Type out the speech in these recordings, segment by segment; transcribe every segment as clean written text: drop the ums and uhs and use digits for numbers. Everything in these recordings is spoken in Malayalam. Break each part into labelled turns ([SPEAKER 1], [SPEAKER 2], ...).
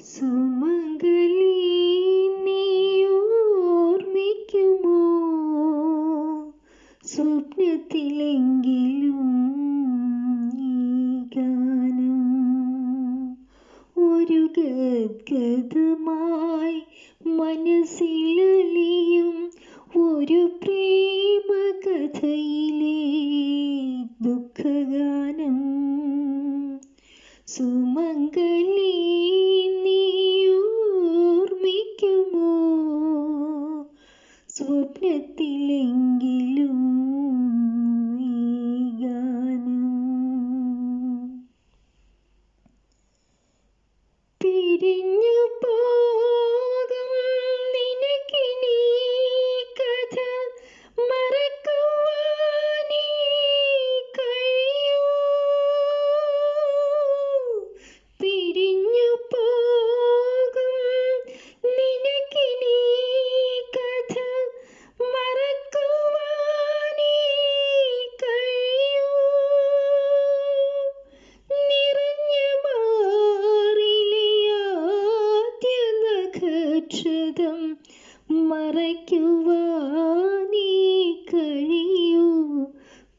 [SPEAKER 1] സുമംഗലി നീ ഓർമ്മിക്കുമോ, സ്വപ്നത്തിലെങ്കിലും ഈ ഗാനം ഒരു ഗദ്ഗതമായി മനസ്സിലലിയും ഒരു പ്രേമകഥയിലെ ദുഃഖഗാനം. സുമംഗലി നീ ഓർമ്മിക്കുമോ, സ്വപ്നത്തിലെങ്കിലും ഈ ഗാനം. പിരിഞ്ഞു പോകും നിനക്കിനി കഥ മറക്കുവാനേ കഴിയൂ. പിരിഞ്ഞു പോകും നിനക്കിനി കഥ മറക്കുവാനേ കഴിയൂ. നിറഞ്ഞ മാറിലെ ആദ്യ നഖക്ഷതം മറയ്ക്കുവാനേ കഴിയൂ.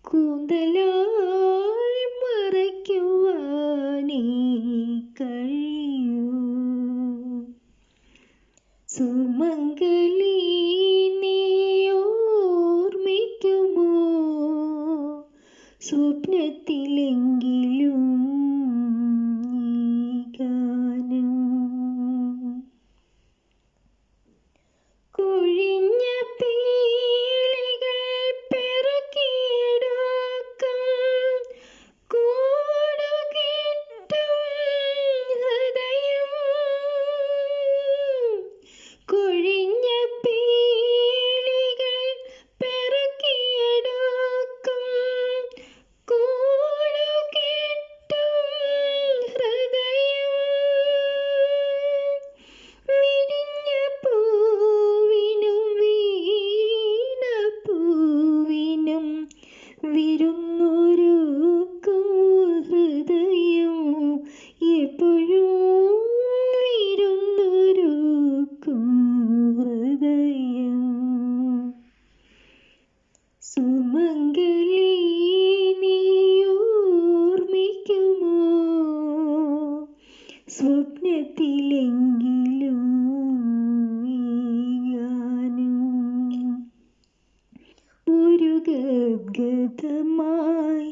[SPEAKER 1] കൂന്തലാൽ മറയ്ക്കുവാനേ കഴിയൂ. സുമംഗലി നീ ഓർമ്മിക്കുമോ, സ്വപ്നത്തിലെങ്കിലും ഈ ഗാനം. കൊഴിഞ്ഞ പീലികൾ പെറുക്കിയെടുക്കും കൂടുകെട്ടും ഹൃദയം. കൊഴിഞ്ഞ പീലികൾ പെറുക്കിയെടുക്കും കൂടുകെട്ടും ഹൃദയം. വിരിഞ്ഞ പൂവിനും വീണപൂവിനും വിരുന്നൊരുക്കും ഹൃദയം. എപ്പോഴും വിരുന്നൊരുക്കും ഹൃദയം. സുമംഗലി നീ ഓർമ്മിക്കുമോ, സ്വപ്നത്തിലെങ്കിലും ഈ ഗാനം. ഒരു ഗദ്ഗതമായി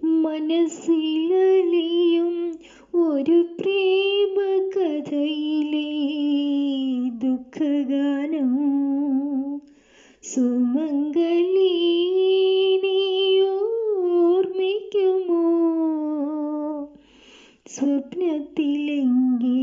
[SPEAKER 1] മനസ്സിലലിയും ഒരു പ്രേമകഥയിലെ ദുഃഖഗാനം. സുമംഗലി നീ ഓർമ്മിക്കുമോ, സ്വപ്നത്തിലെങ്കിലും